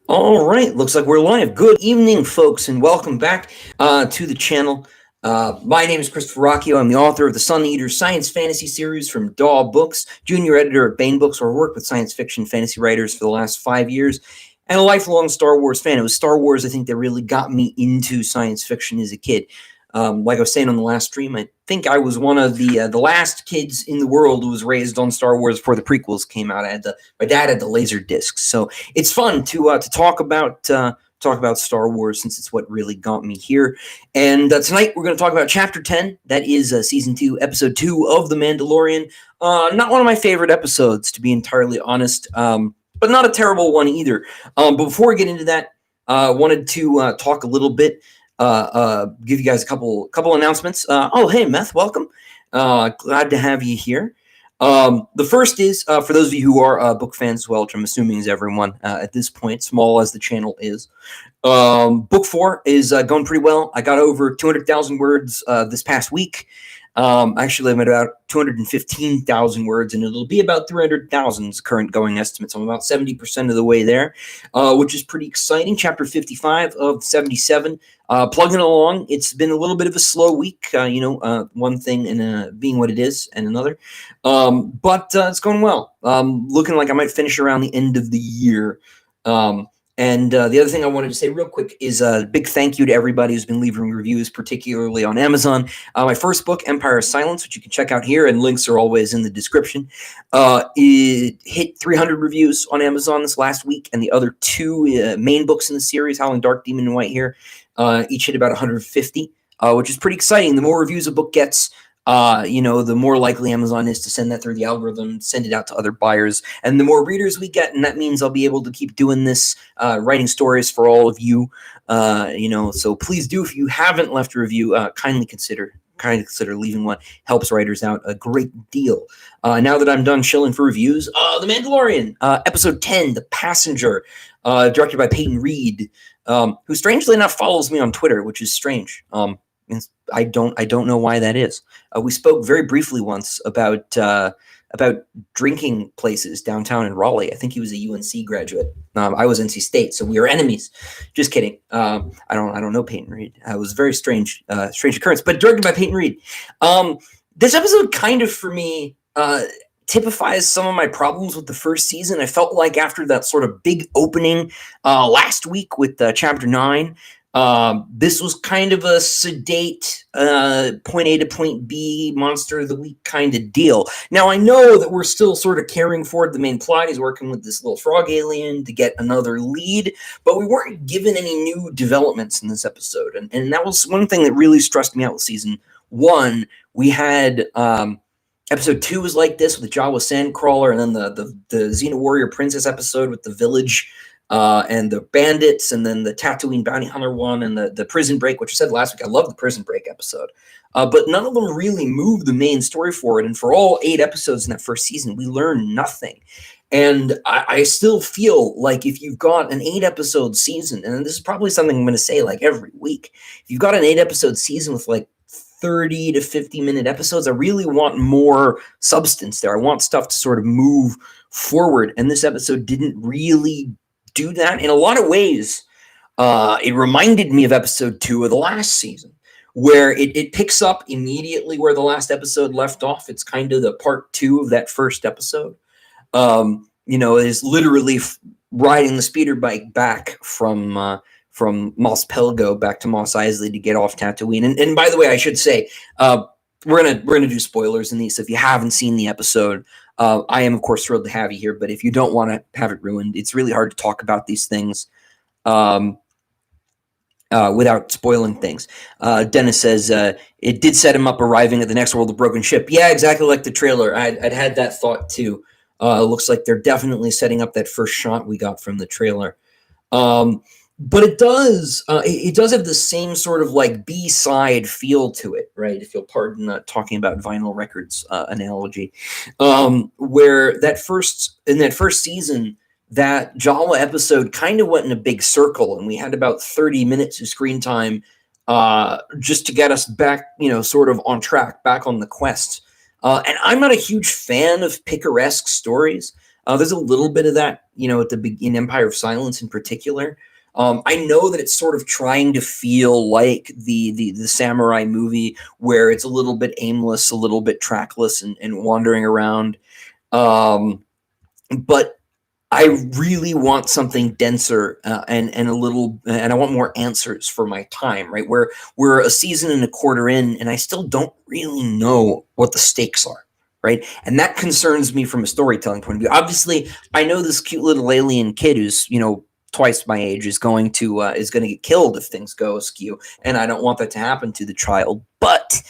All right, looks like we're live. Good evening, folks, and welcome back to the channel. My name is Christopher Ruocchio. I'm the author of the Sun Eater science fantasy series from Daw Books, junior editor at Bain Books, where I worked with science fiction fantasy writers for the last 5 years, and a lifelong Star Wars fan. It was Star Wars, I think, that really got me into science fiction as a kid. Like I was saying on the last stream, I think I was one of the last kids in the world who was raised on Star Wars before the prequels came out. My dad had the laser discs, so it's fun to talk about Star Wars, since it's what really got me here. And tonight we're going to talk about Chapter 10. That is Season 2, Episode 2 of The Mandalorian. Not one of my favorite episodes, to be entirely honest, but not a terrible one either. But before we get into that, I wanted to talk a little bit. Give you guys a couple announcements. Oh, hey, Meth, welcome. Glad to have you here. The first is, for those of you who are book fans as well, which I'm assuming is everyone at this point, small as the channel is. Book 4 is going pretty well. I got over 200,000 words this past week. Actually, I'm at about 215,000 words, and it'll be about 300,000 current going estimates. I'm about 70% of the way there, which is pretty exciting. Chapter 55 of 77, plugging along. It's been a little bit of a slow week, one thing and being what it is, and another. But it's going well. Looking like I might finish around the end of the year. And the other thing I wanted to say real quick is a big thank you to everybody who's been leaving reviews, particularly on Amazon. My first book, Empire of Silence, which you can check out here, and links are always in the description, it hit 300 reviews on Amazon this last week, and the other two main books in the series, Howling Dark, Demon and White here, each hit about 150, which is pretty exciting. The more reviews a book gets, the more likely Amazon is to send that through the algorithm, send it out to other buyers, and the more readers we get, and that means I'll be able to keep doing this, writing stories for all of you, so please do, if you haven't left a review, kindly consider leaving one. Helps writers out a great deal. Now that I'm done shilling for reviews, The Mandalorian, Episode 10, The Passenger, directed by Peyton Reed, who strangely enough follows me on Twitter, which is strange. I don't know why that is. We spoke very briefly once about drinking places downtown in Raleigh. I think he was a UNC graduate. I was NC State, so we were enemies. Just kidding. I don't know Peyton Reed. It was a very strange occurrence, but directed by Peyton Reed. This episode kind of, for me, typifies some of my problems with the first season. I felt like after that sort of big opening last week with Chapter 9, this was kind of a sedate point A to point B monster of the week kind of deal. Now, I know that we're still sort of carrying forward the main plot. He's working with this little frog alien to get another lead, but we weren't given any new developments in this episode. And that was one thing that really stressed me out with season 1. We had episode 2 was like this with the Jawa Sandcrawler, and then the Xena Warrior Princess episode with the village and the bandits, and then the Tatooine Bounty Hunter one, and the Prison Break, which I said last week. I love the Prison Break episode. But none of them really moved the main story forward. And for all 8 episodes in that first season, we learned nothing. And I still feel like if you've got an 8-episode season, and this is probably something I'm going to say like every week, if you've got an 8-episode season with like 30 to 50-minute episodes, I really want more substance there. I want stuff to sort of move forward. And this episode didn't really do that. In a lot of ways, it reminded me of episode 2 of the last season, where it picks up immediately where the last episode left off. It's kind of the part 2 of that first episode. Is literally riding the speeder bike back from Mos Pelgo back to Mos Eisley to get off Tatooine. And by the way, I should say, we're gonna do spoilers in these. So if you haven't seen the episode, I am, of course, thrilled to have you here, but if you don't want to have it ruined, it's really hard to talk about these things without spoiling things. Dennis says, it did set him up arriving at the next world of Broken Ship. Yeah, exactly like the trailer. I'd had that thought, too. It looks like they're definitely setting up that first shot we got from the trailer. But it does have the same sort of like B-side feel to it, right? If you'll pardon talking about vinyl records analogy, where in that first season, that Jawa episode kind of went in a big circle, and we had about 30 minutes of screen time just to get us back, sort of on track, back on the quest. And I'm not a huge fan of picaresque stories. There's a little bit of that, at in Empire of Silence in particular. I know that it's sort of trying to feel like the samurai movie, where it's a little bit aimless, a little bit trackless, and wandering around. But I really want something denser, and I want more answers for my time. Right, where we're a season and a quarter in, and I still don't really know what the stakes are. Right, and that concerns me from a storytelling point of view. Obviously, I know this cute little alien kid who's twice my age is going to get killed if things go askew, and I don't want that to happen to the child. But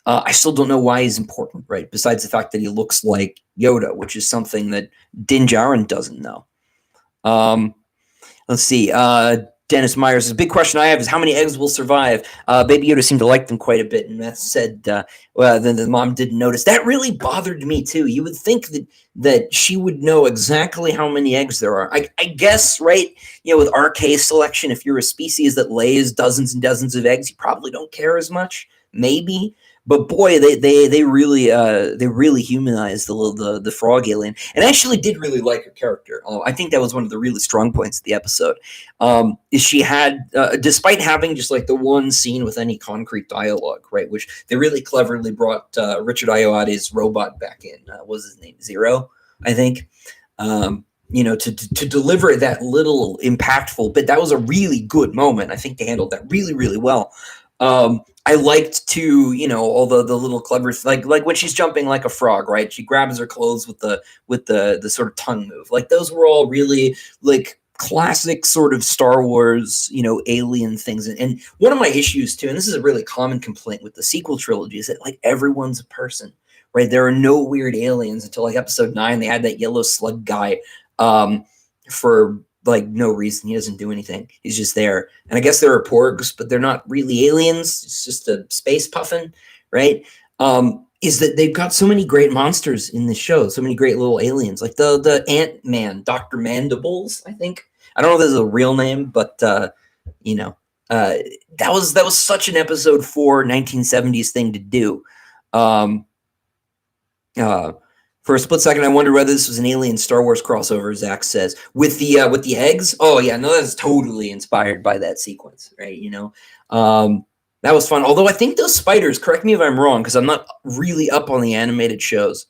I still don't know why he's important, right? Besides the fact that he looks like Yoda, which is something that Din Djarin doesn't know. Let's see. Dennis Myers, the big question I have is how many eggs will survive? Baby Yoda seemed to like them quite a bit, and Beth said, then the mom didn't notice. That really bothered me too. You would think that she would know exactly how many eggs there are. I guess, right? With RK selection, if you're a species that lays dozens and dozens of eggs, you probably don't care as much. Maybe. But boy, they really humanized the frog alien, and I actually did really like her character. I think that was one of the really strong points of the episode. Is she had, despite having just like the one scene with any concrete dialogue, right, which they really cleverly brought Richard Ayoade's robot back in. What was his name? Zero, I think. To deliver that little impactful bit, that was a really good moment. I think they handled that really, really well. I liked to, all the little clever, like when she's jumping like a frog, right? She grabs her clothes with the sort of tongue move. Like those were all really like classic sort of Star Wars, alien things. And one of my issues too, and this is a really common complaint with the sequel trilogy, is that like everyone's a person, right? There are no weird aliens until like episode 9. They had that yellow slug guy, for like no reason. He doesn't do anything. He's just there. And I guess there are porgs, but they're not really aliens. It's just a space puffin, right? Is that they've got so many great monsters in this show, so many great little aliens, like the Ant-Man, Dr. Mandibles, I think. I don't know if this is a real name, but that was such an episode 4 1970s thing to do. For a split second, I wondered whether this was an Alien Star Wars crossover, Zach says. With the eggs? Oh, yeah, no, that's totally inspired by that sequence, right? That was fun. Although I think those spiders, correct me if I'm wrong, because I'm not really up on the animated shows.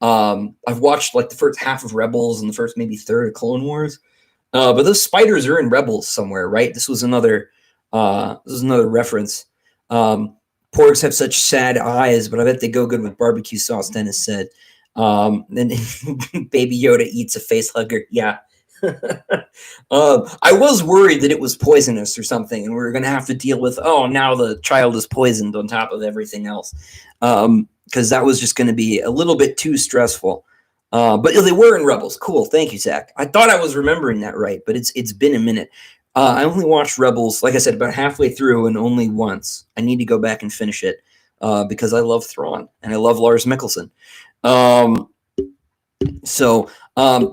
I've watched like the first half of Rebels and the first maybe third of Clone Wars. But those spiders are in Rebels somewhere, right? This was another reference. Porgs have such sad eyes, but I bet they go good with barbecue sauce, Dennis said. Then Baby Yoda eats a face hugger. Yeah. I was worried that it was poisonous or something, and we were going to have to deal with, now the child is poisoned on top of everything else. Because that was just going to be a little bit too stressful. But they were in Rebels. Cool. Thank you, Zach. I thought I was remembering that right, but it's been a minute. I only watched Rebels, like I said, about halfway through and only once. I need to go back and finish it because I love Thrawn and I love Lars Mikkelsen.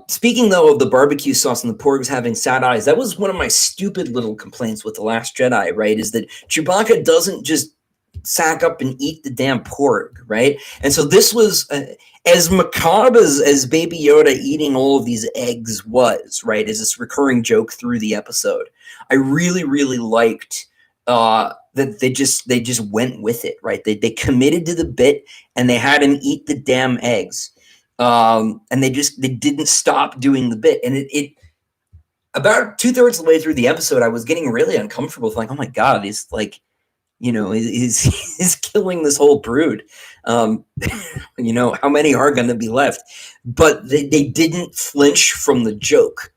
Speaking though of the barbecue sauce and the porgs having sad eyes, that was one of my stupid little complaints with The Last Jedi, right? Is that Chewbacca doesn't just sack up and eat the damn porg, right? And so this was as macabre as Baby Yoda eating all of these eggs was, right? As this recurring joke through the episode. I really, really liked that they just went with it, right? They committed to the bit and they had him eat the damn eggs. And they didn't stop doing the bit. And it about 2/3 of the way through the episode, I was getting really uncomfortable, like, oh my God, he's like, he's killing this whole brood. How many are going to be left? But they didn't flinch from the joke.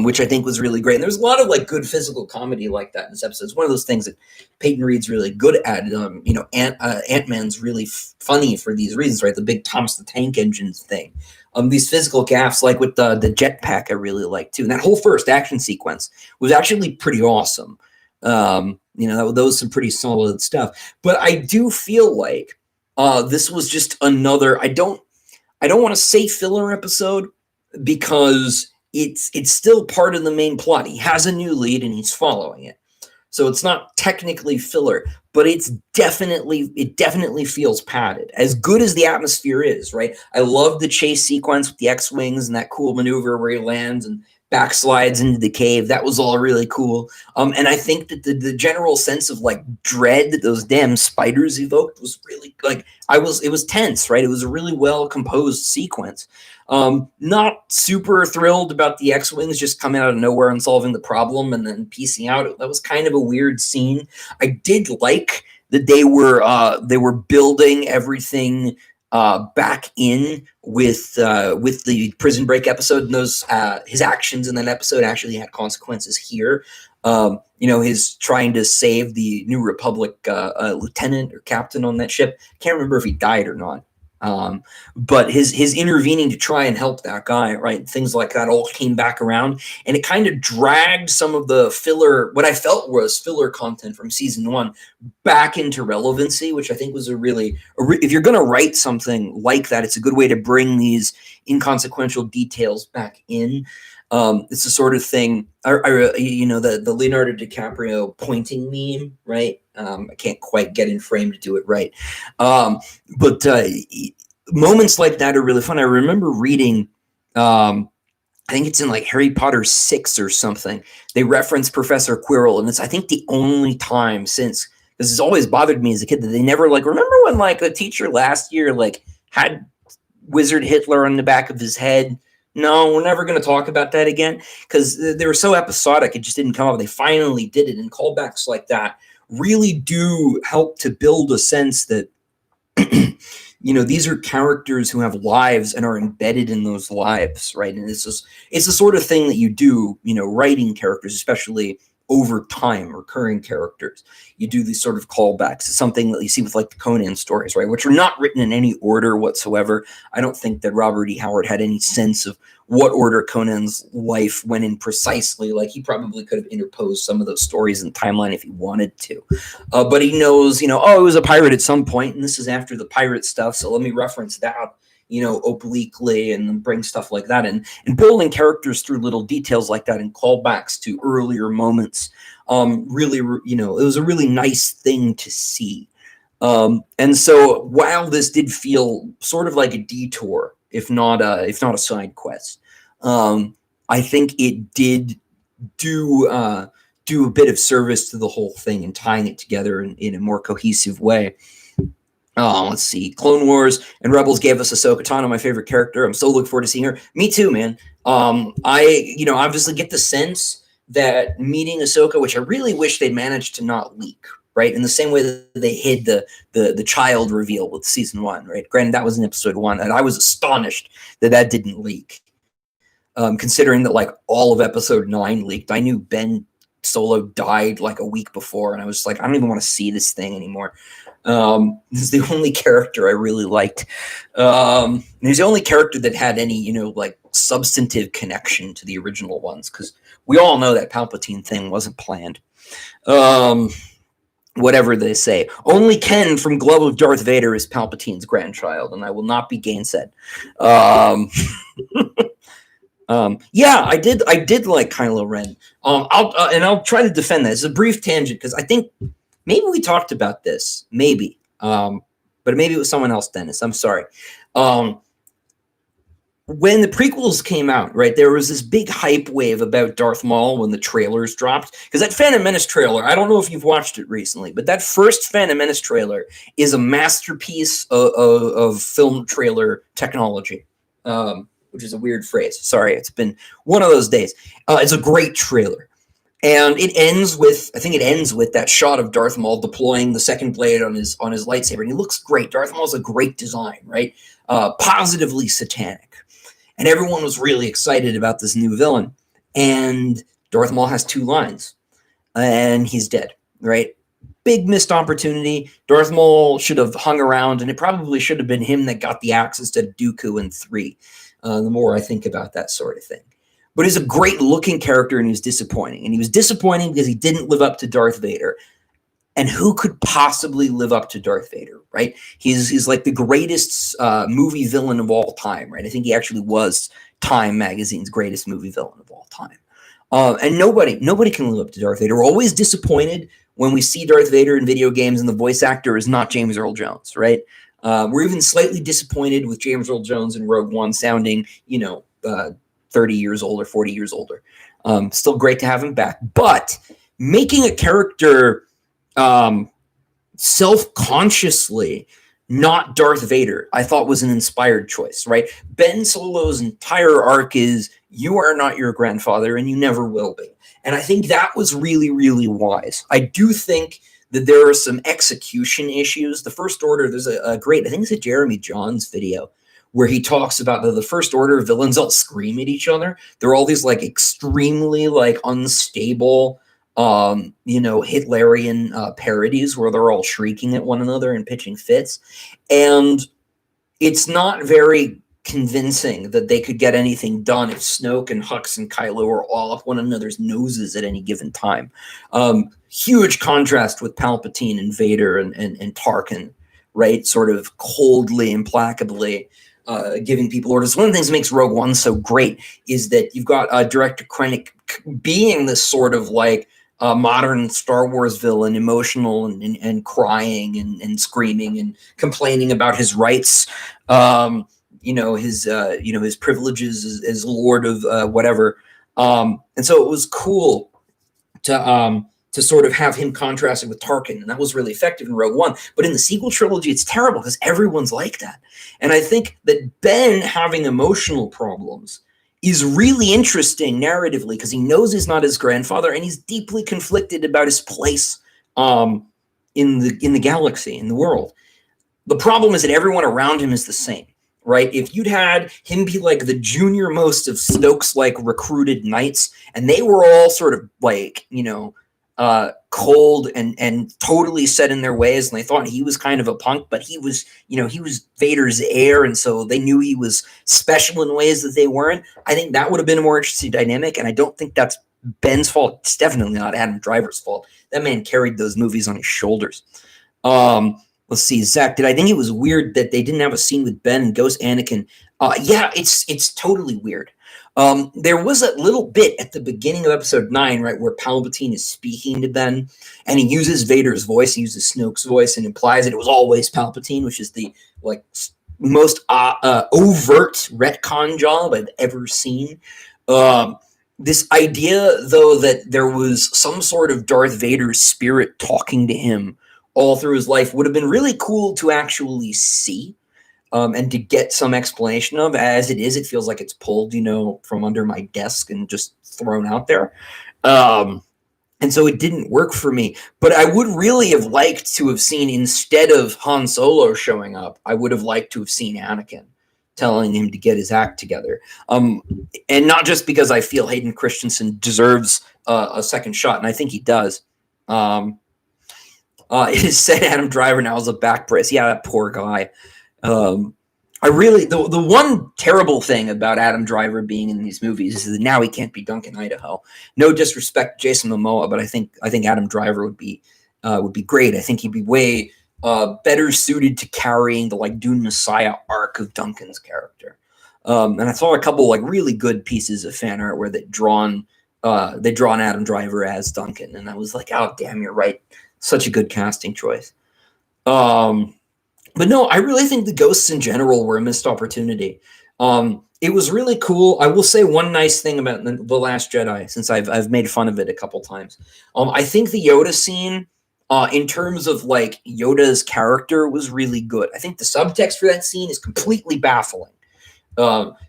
Which I think was really great. And there's a lot of like good physical comedy like that in this episode. It's one of those things that Peyton Reed's really good at. Ant-Man's really funny for these reasons, right? The big Thomas the Tank Engine thing. These physical gaffes, like with the jetpack, I really like too. And that whole first action sequence was actually pretty awesome. That was some pretty solid stuff. But I do feel like this was just another. I don't want to say filler episode because it's still part of the main plot. He has a new lead and he's following it. So it's not technically filler, but it definitely feels padded. As good as the atmosphere is, right? I love the chase sequence with the X-wings and that cool maneuver where he lands and backslides into the cave. That was all really cool. And I think that the general sense of like dread that those damn spiders evoked was really like it was tense, right? It was a really well composed sequence. Not super thrilled about the X-wings just coming out of nowhere and solving the problem and then piecing out. That was kind of a weird scene. I did like that they were building everything back in with the prison break episode, and those his actions in that episode actually had consequences here. His trying to save the New Republic lieutenant or captain on that ship. Can't remember if he died or not. But his intervening to try and help that guy, right? Things like that all came back around, and it kind of dragged some of the filler, what I felt was filler content from season 1, back into relevancy, which I think was if you're going to write something like that, it's a good way to bring these inconsequential details back in. It's the sort of thing, the Leonardo DiCaprio pointing meme, right? I can't quite get in frame to do it right. But moments like that are really fun. I remember reading, I think it's in like Harry Potter 6 or something. They reference Professor Quirrell, and it's, I think, the only time since, because it's always bothered me as a kid that they never remember when like a teacher last year had Wizard Hitler on the back of his head. No, we're never going to talk about that again, because they were so episodic, it just didn't come up. They finally did it, and callbacks like that really do help to build a sense that these are characters who have lives and are embedded in those lives, right? And it's the sort of thing that you do, writing characters, especially over time, recurring characters. You do these sort of callbacks. It's something that you see with like the Conan stories, right? Which are not written in any order whatsoever. I don't think that Robert E. Howard had any sense of what order Conan's life went in precisely. Like, he probably could have interposed some of those stories in the timeline if he wanted to. But he knows, he was a pirate at some point, and this is after the pirate stuff, so let me reference that, obliquely, and bring stuff like that in, and building characters through little details like that and callbacks to earlier moments. Really, it was a really nice thing to see. And so while this did feel sort of like a detour, if not a side quest, I think it did do a bit of service to the whole thing and tying it together in a more cohesive way. Let's see. Clone Wars and Rebels gave us Ahsoka Tano, my favorite character. I'm so looking forward to seeing her. Me too, man. I obviously get the sense that meeting Ahsoka, which I really wish they managed to not leak, right? In the same way that they hid the child reveal with season 1, right? Granted, that was in episode 1, and I was astonished that didn't leak. Considering that like all of episode 9 leaked. I knew Ben Solo died like a week before, and I was like, I don't even want to see this thing anymore. This is the only character I really liked. He's the only character that had any, substantive connection to the original ones, because we all know that Palpatine thing wasn't planned. Whatever they say. Only Ken from Glove of Darth Vader is Palpatine's grandchild, and I will not be gainsaid. Yeah, I did like Kylo Ren. I'll try to defend that. It's a brief tangent, because I think maybe we talked about this, maybe. But maybe it was someone else, Dennis. I'm sorry. When the prequels came out, right, there was this big hype wave about Darth Maul when the trailers dropped. Because that Phantom Menace trailer, I don't know if you've watched it recently, but that first Phantom Menace trailer is a masterpiece of film trailer technology. Which is a weird phrase. Sorry, it's been one of those days. It's a great trailer. And it ends with that shot of Darth Maul deploying the second blade on his lightsaber. And he looks great. Darth Maul's a great design, right? Positively satanic. And everyone was really excited about this new villain. And Darth Maul has 2 lines. And he's dead, right? Big missed opportunity. Darth Maul should have hung around, and it probably should have been him that got the axe instead of Dooku in 3. The more I think about that sort of thing. But he's a great looking character, and he was disappointing. And he was disappointing because he didn't live up to Darth Vader. And who could possibly live up to Darth Vader, right? He's like the greatest movie villain of all time, right? I think he actually was Time Magazine's greatest movie villain of all time. And nobody can live up to Darth Vader. We're always disappointed when we see Darth Vader in video games and the voice actor is not James Earl Jones, right? We're even slightly disappointed with James Earl Jones in Rogue One sounding, 30 years older, 40 years older. Still great to have him back. But making a character self-consciously not Darth Vader, I thought was an inspired choice, right? Ben Solo's entire arc is, you are not your grandfather and you never will be. And I think that was really, really wise. I do think that there are some execution issues. The First Order, there's a great, I think it's a Jeremy Johns video, where he talks about the First Order villains all scream at each other. They're all these like extremely like unstable, Hitlerian parodies where they're all shrieking at one another and pitching fits. And it's not very convincing that they could get anything done if Snoke and Hux and Kylo are all up one another's noses at any given time. Huge contrast with Palpatine and Vader and Tarkin, right? Sort of coldly, implacably giving people orders. One of the things that makes Rogue One so great is that you've got Director Krennic being this sort of like modern Star Wars villain, emotional and crying and screaming and complaining about his rights, his privileges as Lord of whatever. And so it was cool to sort of have him contrasted with Tarkin, and that was really effective in Rogue One. But in the sequel trilogy, it's terrible because everyone's like that. And I think that Ben having emotional problems is really interesting narratively because he knows he's not his grandfather and he's deeply conflicted about his place in the galaxy, in the world. The problem is that everyone around him is the same, right? If you'd had him be like the junior most of Snoke's like recruited knights, and they were all sort of like, cold and totally set in their ways, and they thought he was kind of a punk, but he was Vader's heir, and so they knew he was special in ways that they weren't. I think that would have been a more interesting dynamic, and I don't think that's Ben's fault. It's definitely not Adam Driver's fault. That man carried those movies on his shoulders. Let's see, Zach, I think it was weird that they didn't have a scene with Ben and Ghost Anakin? Yeah, it's totally weird. There was a little bit at the beginning of episode 9, right, where Palpatine is speaking to Ben, and he uses Vader's voice, he uses Snoke's voice, and implies that it was always Palpatine, which is the like most overt retcon job I've ever seen. This idea, though, that there was some sort of Darth Vader spirit talking to him all through his life would have been really cool to actually see. And to get some explanation of. As it is, it feels like it's pulled, from under my desk and just thrown out there. And so it didn't work for me. But I would really have liked to have seen, instead of Han Solo showing up, I would have liked to have seen Anakin telling him to get his act together. And not just because I feel Hayden Christensen deserves a second shot, and I think he does. It is said Adam Driver now is a back brace. Yeah, that poor guy. The one terrible thing about Adam Driver being in these movies is that now he can't be Duncan Idaho. No disrespect to Jason Momoa, but I think Adam Driver would be great. I think he'd be way better suited to carrying the like Dune Messiah arc of Duncan's character. And I saw a couple like really good pieces of fan art where they'd drawn Adam Driver as Duncan, and I was like, oh damn, you're right. Such a good casting choice. But no, I really think the ghosts in general were a missed opportunity. It was really cool. I will say one nice thing about The Last Jedi, since I've made fun of it a couple times. I think the Yoda scene, in terms of like Yoda's character, was really good. I think the subtext for that scene is completely baffling.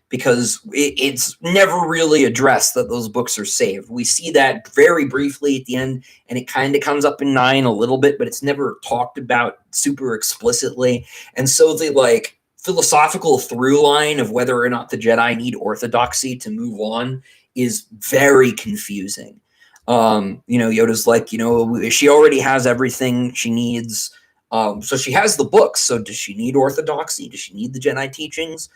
Because it's never really addressed that those books are saved. We see that very briefly at the end, and it kind of comes up in 9 a little bit, but it's never talked about super explicitly. And so the like philosophical through line of whether or not the Jedi need orthodoxy to move on is very confusing. Yoda's like, she already has everything she needs. So she has the books. So does she need orthodoxy? Does she need the Jedi teachings?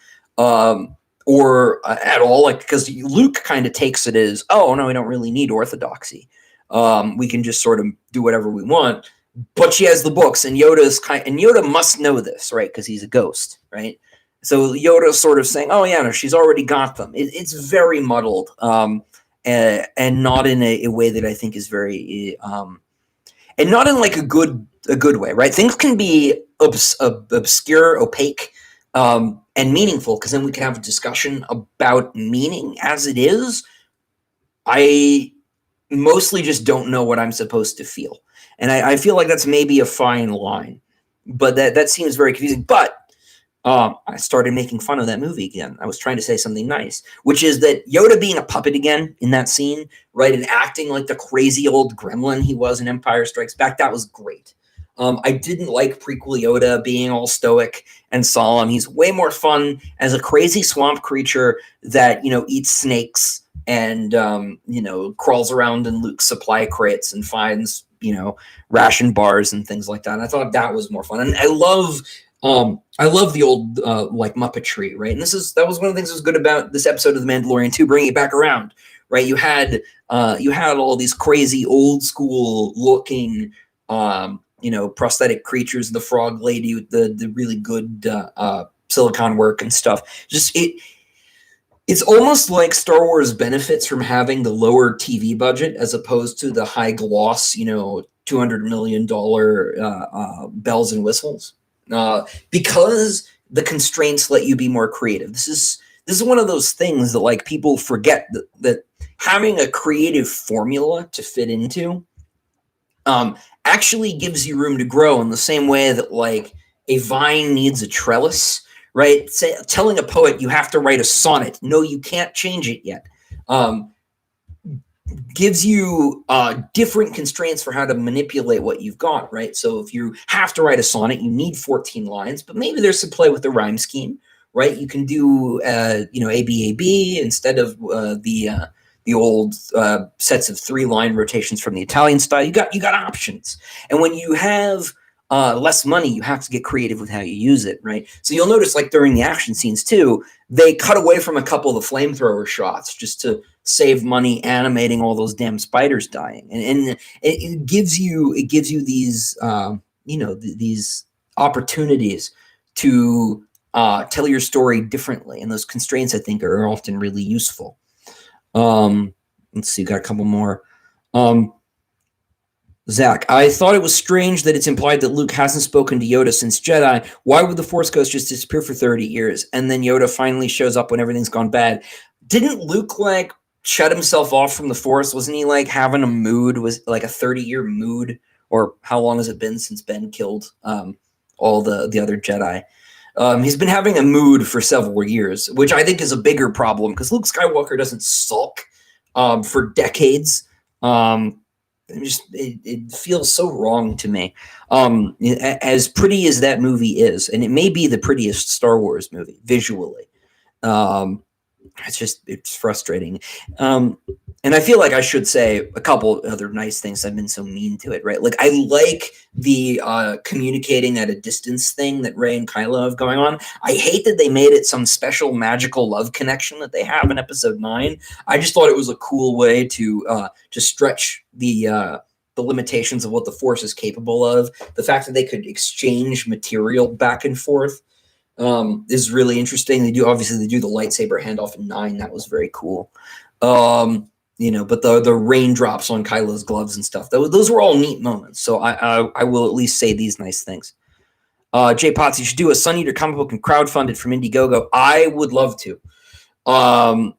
Or at all, like, because Luke kind of takes it as, oh no, we don't really need orthodoxy. We can just sort of do whatever we want. But she has the books, and Yoda must know this, right? Because he's a ghost, right? So Yoda's sort of saying, oh yeah, no, she's already got them. It's very muddled, and not in a way that I think is very. and not in like a good way, right? Things can be obscure, opaque, and meaningful, because then we can have a discussion about meaning as it is. I mostly just don't know what I'm supposed to feel, and I feel like that's maybe a fine line, but that seems very confusing. But I started making fun of that movie again. I was trying to say something nice, which is that Yoda being a puppet again in that scene, right, and acting like the crazy old gremlin he was in Empire Strikes Back, that was great. I didn't like prequel Yoda being all stoic and solemn. He's way more fun as a crazy swamp creature that, eats snakes and, crawls around in Luke's supply crates and finds, ration bars and things like that. And I thought that was more fun. And I love the old like Muppetry, right? And that was one of the things that was good about this episode of The Mandalorian too, bringing it back around, right? You had all these crazy old school looking, prosthetic creatures, the frog lady with the really good silicon work and stuff. It's almost like Star Wars benefits from having the lower TV budget as opposed to the high gloss, $200 million bells and whistles. Because the constraints let you be more creative. This is one of those things that like people forget that having a creative formula to fit into actually gives you room to grow in the same way that like a vine needs a trellis, right? Telling a poet you have to write a sonnet. No, you can't change it yet. Gives you different constraints for how to manipulate what you've got, right? So if you have to write a sonnet, you need 14 lines, but maybe there's some play with the rhyme scheme, right? You can do, ABAB instead of the old sets of 3-line rotations from the Italian style. You got options, and when you have less money, you have to get creative with how you use it, right? So you'll notice, like during the action scenes too, they cut away from a couple of the flamethrower shots just to save money animating all those damn spiders dying, and it gives you these these opportunities to tell your story differently, and those constraints I think are often really useful. Let's see, got a couple more. Zach, I thought it was strange that it's implied that Luke hasn't spoken to Yoda since Jedi. Why would the Force Ghost just disappear for 30 years and then Yoda finally shows up when everything's gone bad? Didn't Luke like shut himself off from the Force? Wasn't he like having a mood? Was like a 30-year mood? Or how long has it been since Ben killed all the other Jedi? He's been having a mood for several years, which I think is a bigger problem because Luke Skywalker doesn't sulk for decades. It feels so wrong to me. As pretty as that movie is, and it may be the prettiest Star Wars movie visually, it's frustrating. And I feel like I should say a couple other nice things. I've been so mean to it, right? Like I like the communicating at a distance thing that Rey and Kylo have going on. I hate that they made it some special magical love connection that they have in Episode 9. I just thought it was a cool way to stretch the limitations of what the Force is capable of. The fact that they could exchange material back and forth is really interesting. They do the lightsaber handoff in 9. That was very cool. But the raindrops on Kylo's gloves and stuff, those were all neat moments. So I will at least say these nice things. Jay Potts, you should do a Sun Eater comic book and crowdfund it from Indiegogo. I would love to. I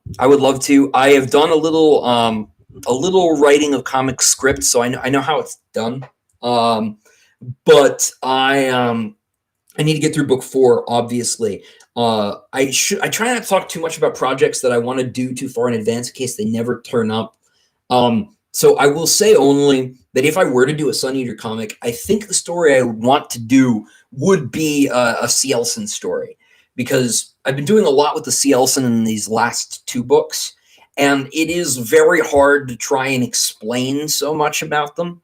have done a little writing of comic scripts, so I know how it's done. But I need to get through book 4, obviously. I try not to talk too much about projects that I want to do too far in advance in case they never turn up. So I will say only that if I were to do a Sun Eater comic, I think the story I would want to do would be a C. Elson story, because I've been doing a lot with the C. Elson in these last 2 books, and it is very hard to try and explain so much about them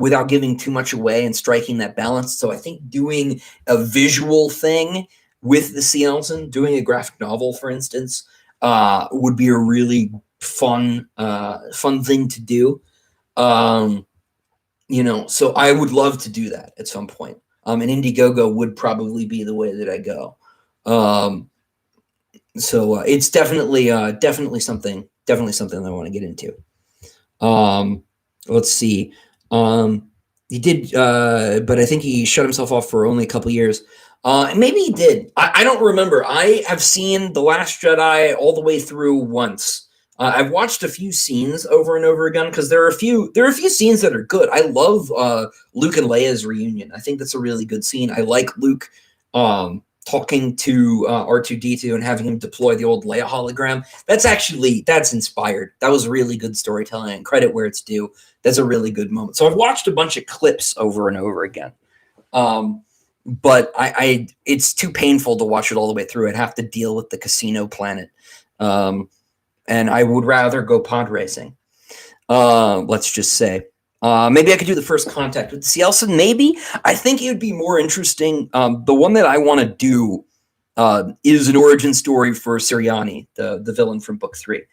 without giving too much away and striking that balance. So I think doing a visual thing with the C. Elson, doing a graphic novel, for instance, would be a really fun thing to do. So I would love to do that at some point. And Indiegogo would probably be the way that I go. So it's definitely something I want to get into. Let's see. He did, but I think he shut himself off for only a couple years. Maybe he did. I don't remember. I have seen The Last Jedi all the way through once. I've watched a few scenes over and over again because there are a few scenes that are good. I love Luke and Leia's reunion. I think that's a really good scene. I like Luke talking to R2-D2 and having him deploy the old Leia hologram. That's inspired. That was really good storytelling, and credit where it's due. That's a really good moment. So I've watched a bunch of clips over and over again. But it's too painful to watch it all the way through. I'd have to deal with the casino planet. And I would rather go pod racing. Let's just say. Maybe I could do the First Contact with Cielson. Maybe. I think it would be more interesting. The one that I want to do is an origin story for Sirianni, the villain from Book 3.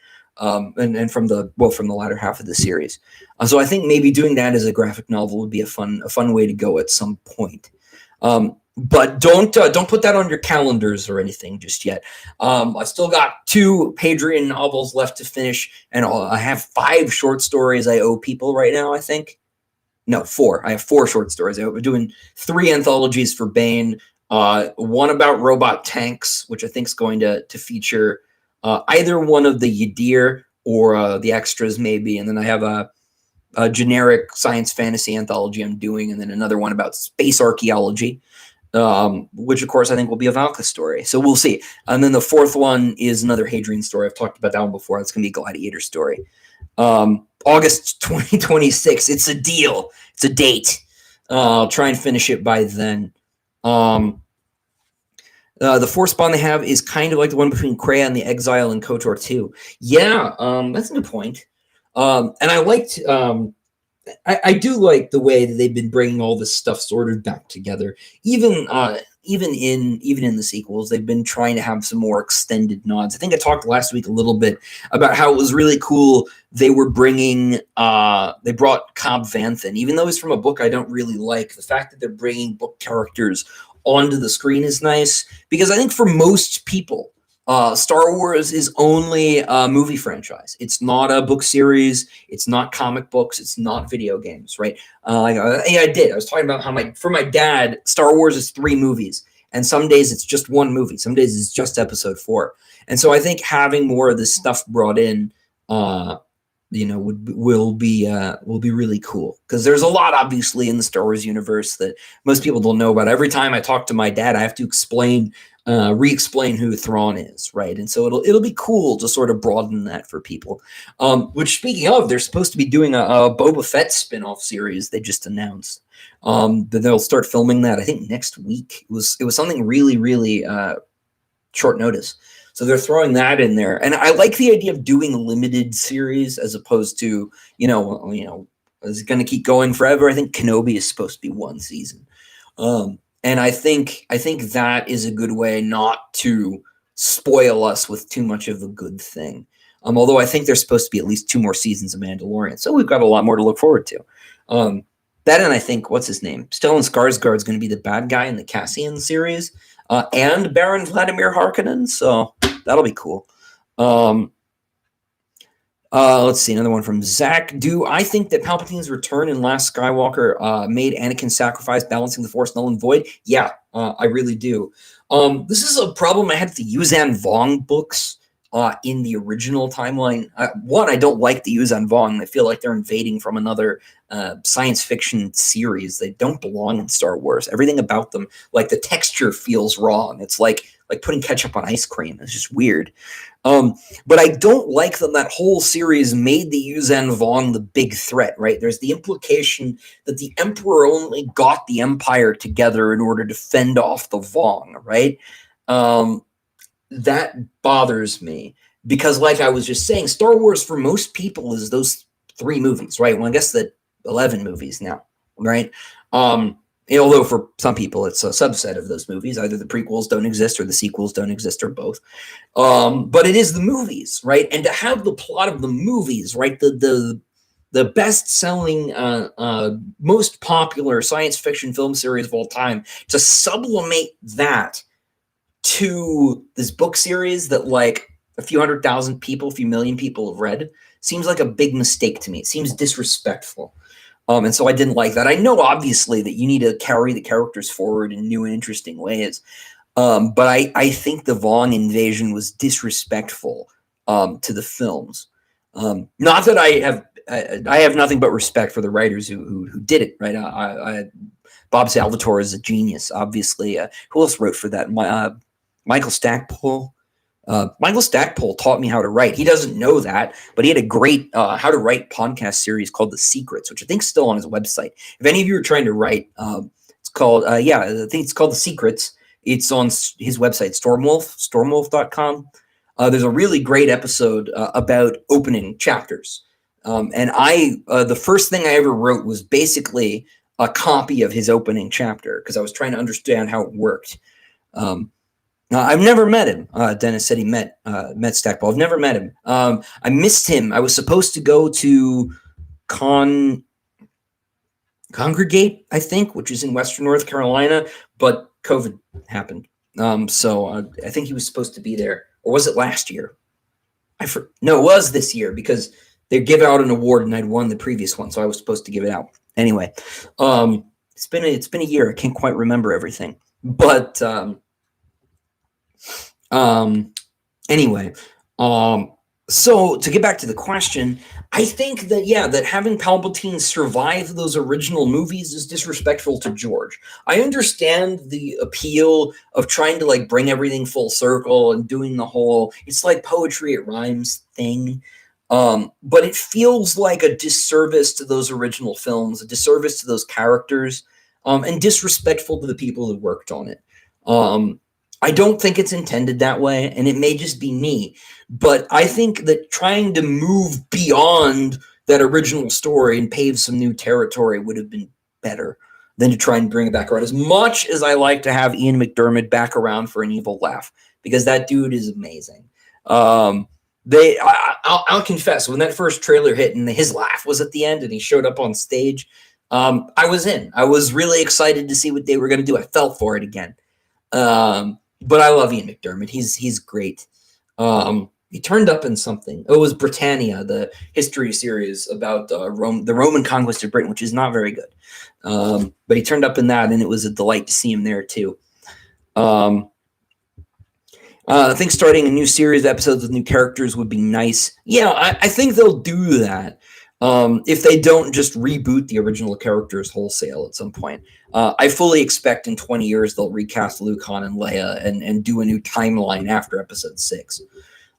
And from the latter half of the series. So I think maybe doing that as a graphic novel would be a fun way to go at some point. But don't put that on your calendars or anything just yet. I still got 2 Hadrian novels left to finish, and I have 5 short stories I owe people right now, I think. No, 4. I have 4 short stories. We're doing 3 anthologies for Bane, one about robot tanks, which I think is going to feature either one of the Yadir or the extras, maybe. And then I have a generic science fantasy anthology I'm doing, and then another one about space archaeology, which, of course, I think will be a Valka story. So we'll see. And then the 4th one is another Hadrian story. I've talked about that one before. It's going to be a Gladiator story. August 2026. It's a deal. It's a date. I'll try and finish it by then. The Force bond they have is kind of like the one between Kreia and the Exile and KOTOR 2. Yeah, that's a good point. And I liked, I do like the way that they've been bringing all this stuff sort of back together. Even in the sequels, they've been trying to have some more extended nods. I think I talked last week a little bit about how it was really cool. They were bringing, they brought Cobb Vanth, even though he's from a book I don't really like. The fact that they're bringing book characters onto the screen is nice, because I think for most people, Star Wars is only a movie franchise. It's not a book series. It's not comic books. It's not video games, right? I did. I was talking about how for my dad, Star Wars is 3 movies, and some days it's just 1 movie. Some days it's just Episode 4. And so I think having more of this stuff brought in, will be really cool, because there's a lot obviously in the Star Wars universe that most people don't know about. Every time I talk to my dad, I have to re-explain who Thrawn is, right? And so it'll be cool to sort of broaden that for people. Which, speaking of, they're supposed to be doing a Boba Fett spin-off series they just announced. That they'll start filming that, I think, next week. It was something really, really short notice. So they're throwing that in there. And I like the idea of doing limited series as opposed to, is it going to keep going forever? I think Kenobi is supposed to be 1 season. And I think that is a good way not to spoil us with too much of a good thing. Although I think there's supposed to be at least 2 more seasons of Mandalorian. So we've got a lot more to look forward to. That, and I think, what's his name? Stellan Skarsgård's going to be the bad guy in the Cassian series. And Baron Vladimir Harkonnen. So that'll be cool. Let's see, another one from Zach. Do I think that Palpatine's return in Last Skywalker made Anakin's sacrifice balancing the Force null and void? Yeah, I really do. This is a problem I had with the Yuzan Vong books in the original timeline. One, I don't like the Yuzan Vong. I feel like they're invading from another science fiction series. They don't belong in Star Wars. Everything about them, like the texture feels wrong. It's like putting ketchup on ice cream. It's just weird. But I don't like that whole series made the Yuzan Vong the big threat, right? There's the implication that the Emperor only got the Empire together in order to fend off the Vong, right? That bothers me, because, like I was just saying, Star Wars for most people is those 3 movies, right? Well, I guess that 11 movies now, right? Although for some people it's a subset of those movies. Either the prequels don't exist or the sequels don't exist, or both. But it is the movies, right? And to have the plot of the movies, right? The best-selling, most popular science fiction film series of all time, to sublimate that to this book series that like a few 100,000 people, a few million people have read, seems like a big mistake to me. It seems disrespectful. And so I didn't like that. I know, obviously, that you need to carry the characters forward in new and interesting ways. But I think the Vong invasion was disrespectful to the films. Not that I have nothing but respect for the writers who did it. Right, Bob Salvatore is a genius. Obviously, who else wrote for that? Michael Stackpole. Michael Stackpole taught me how to write. He doesn't know that, but he had a great how to write podcast series called The Secrets, which I think is still on his website. If any of you are trying to write, it's called I think it's called The Secrets. It's on his website, stormwolf.com. There's a really great episode about opening chapters. And the first thing I ever wrote was basically a copy of his opening chapter because I was trying to understand how it worked. I've never met him. Dennis said he met Stackpole. I've never met him. I missed him. I was supposed to go to Congregate, I think, which is in Western North Carolina, but COVID happened. So I think he was supposed to be there. Or was it last year? No, it was this year because they give out an award and I'd won the previous one, so I was supposed to give it out. Anyway, it's been a year. I can't quite remember everything. But anyway, so to get back to the question, I think that that having Palpatine survive those original movies is disrespectful to George. I understand the appeal of trying to like bring everything full circle and doing the whole it's like poetry, it rhymes thing. But it feels like a disservice to those original films, a disservice to those characters, and disrespectful to the people who worked on it. I don't think it's intended that way, and it may just be me, but I think that trying to move beyond that original story and pave some new territory would have been better than to try and bring it back around. As much as I like to have Ian McDiarmid back around for an evil laugh, because that dude is amazing. I'll confess, when that first trailer hit and his laugh was at the end and he showed up on stage, I was in. I was really excited to see what they were going to do. I fell for it again. But I love Ian McDiarmid. He's great. He turned up in something. It was Britannia, the history series about the Roman conquest of Britain, which is not very good. But he turned up in that, and it was a delight to see him there too. I think starting a new series of episodes with new characters would be nice. Yeah, I think they'll do that. If they don't just reboot the original characters wholesale at some point. I fully expect in 20 years they'll recast Luke, Han, and Leia and do a new timeline after episode 6.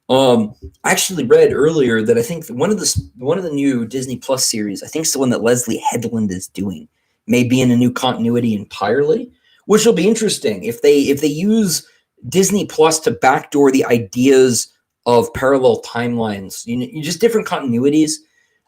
I actually read earlier that I think one of the new Disney Plus series, I think it's the one that Leslie Headland is doing, may be in a new continuity entirely, which will be interesting. If they use Disney Plus to backdoor the ideas of parallel timelines, just different continuities,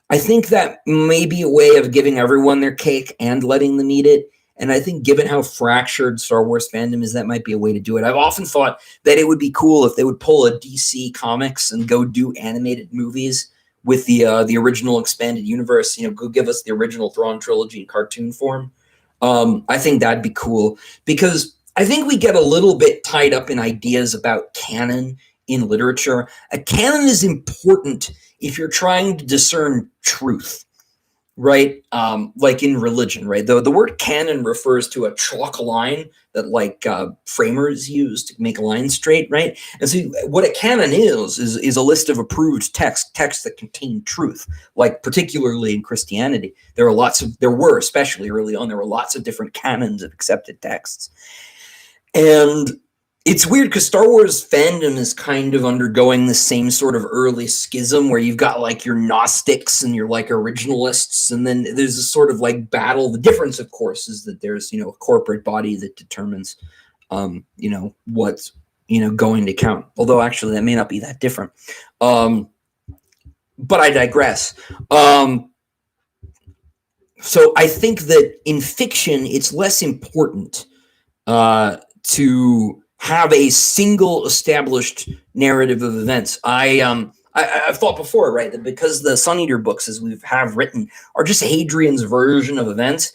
I think that may be a way of giving everyone their cake and letting them eat it. And I think given how fractured Star Wars fandom is, that might be a way to do it. I've often thought that it would be cool if they would pull a DC Comics and go do animated movies with the original expanded universe. Go give us the original Thrawn trilogy in cartoon form. I think that'd be cool because I think we get a little bit tied up in ideas about canon in literature. A canon is important if you're trying to discern truth, right? Like in religion, right? The word canon refers to a chalk line that framers use to make a line straight, right? And so what a canon is a list of approved texts that contain truth, like particularly in Christianity. There were, especially early on, there were lots of different canons of accepted texts. And it's weird because Star Wars fandom is kind of undergoing the same sort of early schism where you've got like your Gnostics and your like originalists, and then there's a sort of like battle. The difference, of course, is that there's a corporate body that determines what's going to count. Although actually that may not be that different. But I digress. So I think that in fiction it's less important to have a single established narrative of events. I've thought before, right, that because the Sun Eater books, as we have written, are just Hadrian's version of events,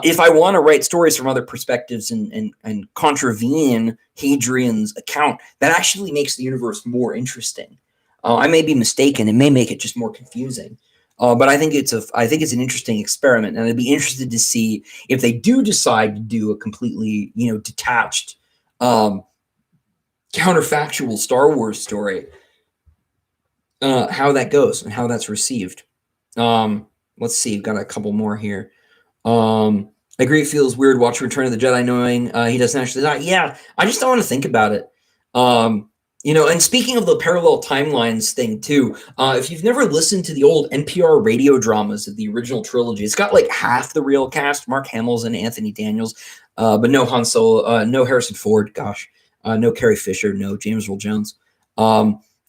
if I want to write stories from other perspectives and contravene Hadrian's account, that actually makes the universe more interesting. I may be mistaken. It may make it just more confusing. But I think it's an interesting experiment, and I'd be interested to see if they do decide to do a completely, detached, counterfactual Star Wars story, how that goes and how that's received. Let's see, we've got a couple more here. I agree it feels weird watching Return of the Jedi knowing he doesn't actually die. Yeah, I just don't want to think about it. And speaking of the parallel timelines thing too, if you've never listened to the old NPR radio dramas of the original trilogy, it's got like half the real cast: Mark Hamill's and Anthony Daniels, but no Han Solo, no Harrison Ford, gosh, no Carrie Fisher, no James Earl Jones.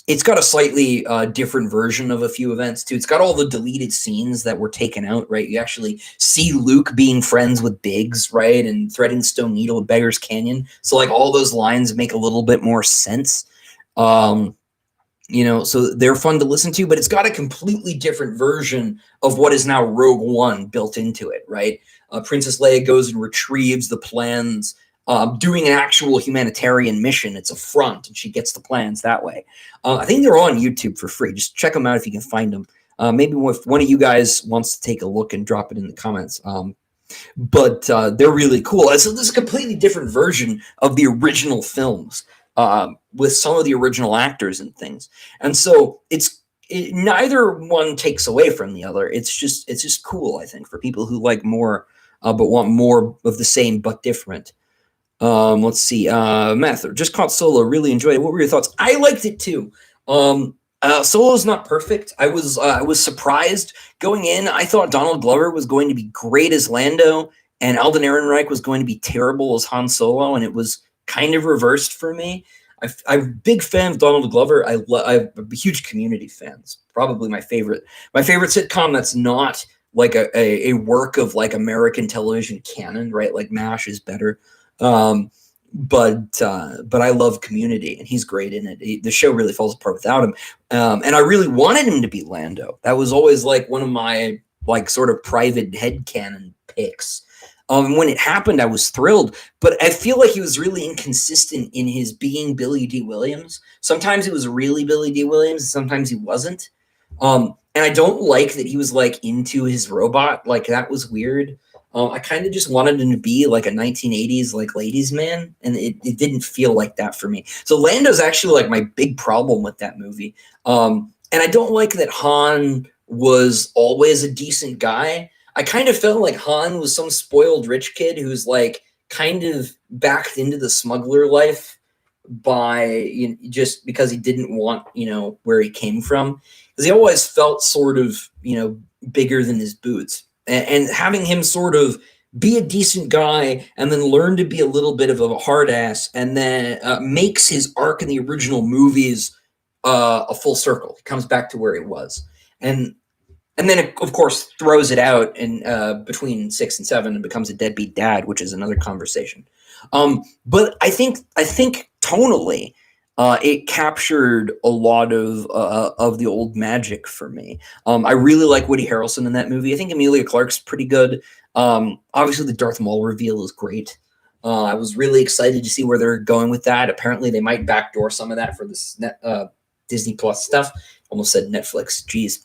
It's got a slightly different version of a few events too. It's got all the deleted scenes that were taken out, right? You actually see Luke being friends with Biggs, right, and threading Stone Needle at Beggar's Canyon. So like all those lines make a little bit more sense. So they're fun to listen to, but it's got a completely different version of what is now Rogue One built into it, right? Princess Leia goes and retrieves the plans, doing an actual humanitarian mission. It's a front, and she gets the plans that way. I think they're on YouTube for free. Just check them out if you can find them. Maybe if one of you guys wants to take a look and drop it in the comments. But they're really cool. So this is a completely different version of the original films, with some of the original actors and things. And so neither one takes away from the other. It's just cool, I think, for people who like more, but want more of the same but different. Let's see. Meth, just caught Solo. Really enjoyed it. What were your thoughts? I liked it too. Solo's not perfect. I was surprised going in. I thought Donald Glover was going to be great as Lando, and Alden Ehrenreich was going to be terrible as Han Solo, and it was kind of reversed for me. I'm a big fan of Donald Glover. I'm a huge Community fan. It's probably my favorite sitcom that's not like a work of like American television canon, right? Like MASH is better. But I love Community, and he's great in it. The show really falls apart without him. And I really wanted him to be Lando. That was always like one of my like sort of private headcanon picks. When it happened, I was thrilled, but I feel like he was really inconsistent in his being Billy D. Williams. Sometimes it was really Billy D. Williams, and sometimes he wasn't. And I don't like that he was like into his robot. Like that was weird. I kind of just wanted him to be like a 1980s like ladies man, and it didn't feel like that for me. So Lando's actually like my big problem with that movie. And I don't like that Han was always a decent guy. I kind of felt like Han was some spoiled rich kid who's like kind of backed into the smuggler life by just because he didn't want where he came from, because he always felt sort of bigger than his boots. And having him sort of be a decent guy and then learn to be a little bit of a hard ass, and then makes his arc in the original movies a full circle. He comes back to where he was, and then of course throws it out in between 6 and 7 and becomes a deadbeat dad, which is another conversation. But I think tonally, it captured a lot of the old magic for me. I really like Woody Harrelson in that movie. I think Emilia Clarke's pretty good. Obviously, the Darth Maul reveal is great. I was really excited to see where they're going with that. Apparently, they might backdoor some of that for this Disney Plus stuff. Almost said Netflix. Jeez.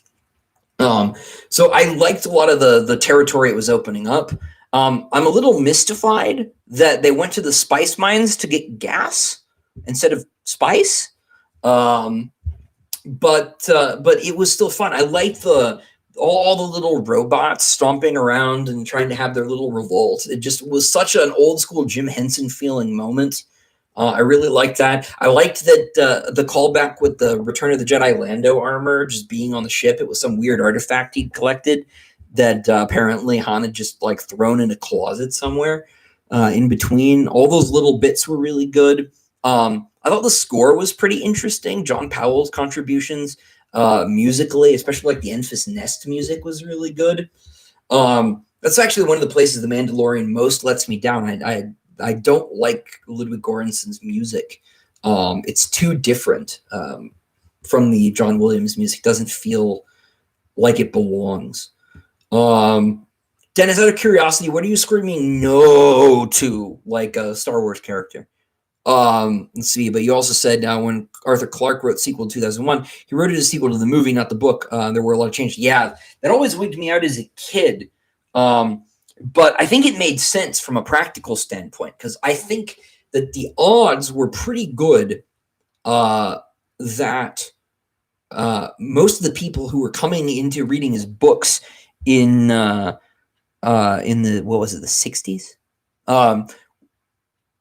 So I liked a lot of the territory it was opening up. I'm a little mystified that they went to the spice mines to get gas instead of spice. But it was still fun. I liked all the little robots stomping around and trying to have their little revolt. It just was such an old school Jim Henson feeling moment. I really liked that. I liked that the callback with the Return of the Jedi Lando armor just being on the ship. It was some weird artifact he'd collected that apparently Han had just like thrown in a closet somewhere in between. All those little bits were really good. I thought the score was pretty interesting. John Powell's contributions musically, especially like the Enfys Nest music, was really good. That's actually one of the places The Mandalorian most lets me down. I don't like Ludwig Göransson's music. It's too different from the John Williams music. It doesn't feel like it belongs. Dennis, out of curiosity, what are you screaming no to, like a Star Wars character? Let's see, but you also said when Arthur Clarke wrote sequel in 2001, he wrote it as a sequel to the movie, not the book. There were a lot of changes. Yeah, that always wigged me out as a kid. But I think it made sense from a practical standpoint, because I think that the odds were pretty good that most of the people who were coming into reading his books in the what was it, the 60s,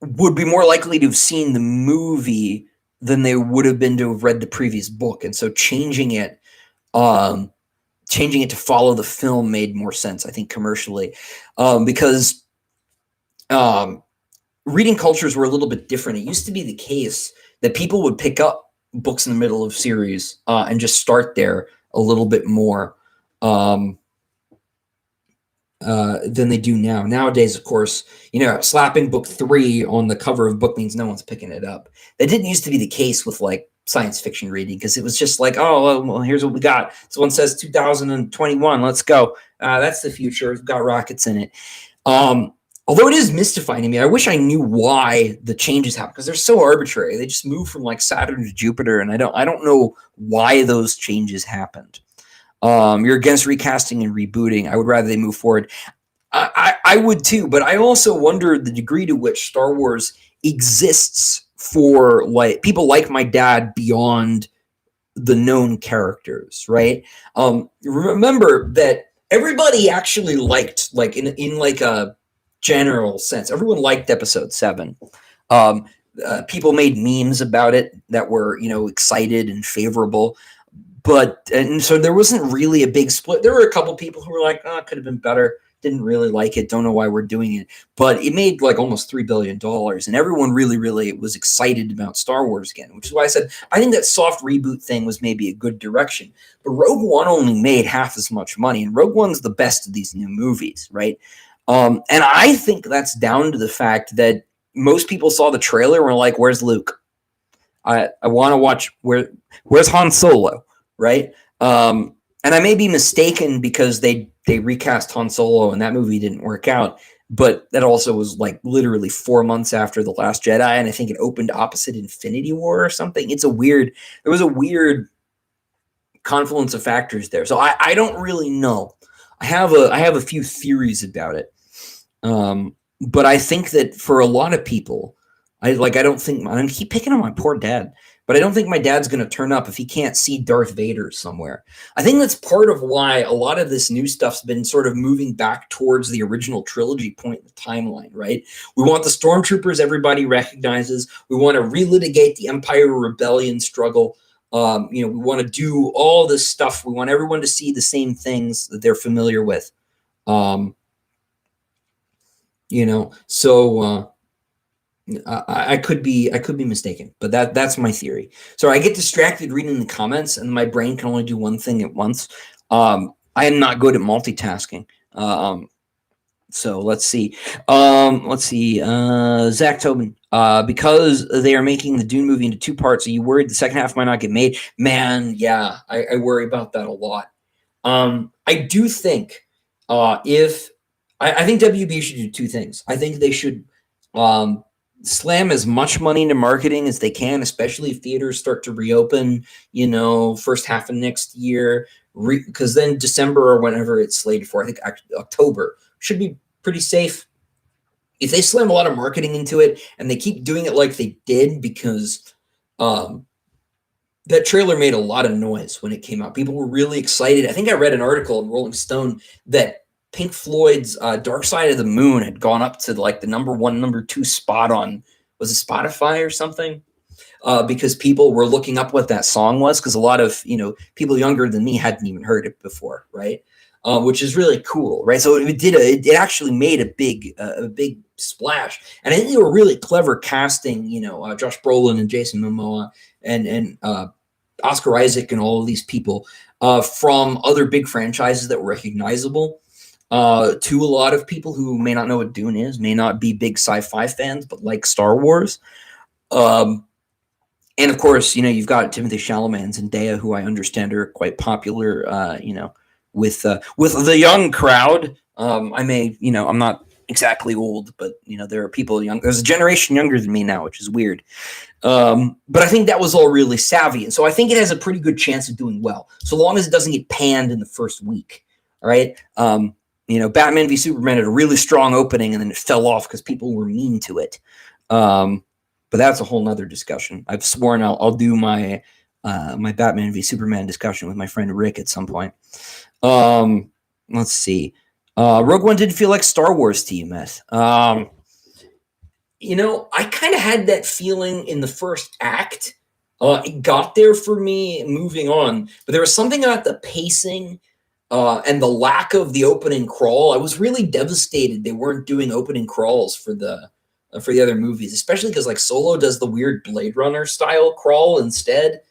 would be more likely to have seen the movie than they would have been to have read the previous book. And so changing it to follow the film made more sense, I think, commercially, because reading cultures were a little bit different. It used to be the case that people would pick up books in the middle of series and just start there a little bit more than they do now. Nowadays, of course, slapping book 3 on the cover of book means no one's picking it up. That didn't used to be the case with like science fiction reading, because it was just like, oh, well, here's what we got. This one says 2021. Let's go. That's the future. We've got rockets in it. Although it is mystifying to me, I wish I knew why the changes happen, because they're so arbitrary. They just move from like Saturn to Jupiter, and I don't know why those changes happened. You're against recasting and rebooting. I would rather they move forward. I would too, but I also wonder the degree to which Star Wars exists for like people like my dad beyond the known characters, right? Remember that everybody actually liked, like in like a general sense, everyone liked Episode 7. People made memes about it that were, excited and favorable. And so there wasn't really a big split. There were a couple people who were like, oh, it could have been better. Didn't really like it. Don't know why we're doing it. But it made like almost $3 billion. And everyone really, really was excited about Star Wars again, which is why I said, I think that soft reboot thing was maybe a good direction. But Rogue One only made half as much money. And Rogue One's the best of these new movies, right? And I think that's down to the fact that most people saw the trailer and were like, where's Luke? I want to watch where's Han Solo? Right. And I may be mistaken, because they recast Han Solo and that movie didn't work out. But that also was like literally 4 months after The Last Jedi. And I think it opened opposite Infinity War or something. There was a weird confluence of factors there. So I don't really know. I have a few theories about it. But I think that for a lot of people, I keep picking on my poor dad, but I don't think my dad's going to turn up if he can't see Darth Vader somewhere. I think that's part of why a lot of this new stuff's been sort of moving back towards the original trilogy point in the timeline, right? We want the stormtroopers everybody recognizes. We want to relitigate the Empire Rebellion struggle. We want to do all this stuff. We want everyone to see the same things that they're familiar with. I could be mistaken, but that's my theory. So I get distracted reading the comments, and my brain can only do one thing at once. I am not good at multitasking. So let's see. Zach Tobin. Because they are making the Dune movie into 2 parts, are you worried the second half might not get made? Man, yeah, I worry about that a lot. I do think I think WB should do 2 things. I think they should slam as much money into marketing as they can, especially if theaters start to reopen, first half of next year, because then December or whenever it's slated for, I think October, should be pretty safe. If they slam a lot of marketing into it and they keep doing it like they did, because that trailer made a lot of noise when it came out. People were really excited. I think I read an article in Rolling Stone that Pink Floyd's Dark Side of the Moon had gone up to like the number 1, number 2 spot on, was it Spotify or something? Because people were looking up what that song was, because a lot of, people younger than me hadn't even heard it before, right? Which is really cool, right? So it actually made a big splash. And I think they were really clever casting, Josh Brolin and Jason Momoa and Oscar Isaac and all of these people from other big franchises that were recognizable. To a lot of people who may not know what Dune is, may not be big sci-fi fans, but like Star Wars. And of course, you've got Timothée Chalamet and Zendaya, who I understand are quite popular, with the young crowd. I'm not exactly old, but there are people young. There's a generation younger than me now, which is weird. But I think that was all really savvy, and so I think it has a pretty good chance of doing well, so long as it doesn't get panned in the first week. All right. Batman v Superman had a really strong opening, and then it fell off because people were mean to it. But that's a whole nother discussion. I've sworn I'll do my my Batman v Superman discussion with my friend Rick at some point. Let's see. Rogue One didn't feel like Star Wars to you, Meth. I kind of had that feeling in the first act. It got there for me moving on, but there was something about the pacing and the lack of the opening crawl. I was really devastated they weren't doing opening crawls for the other movies, especially because like Solo does the weird Blade Runner style crawl instead,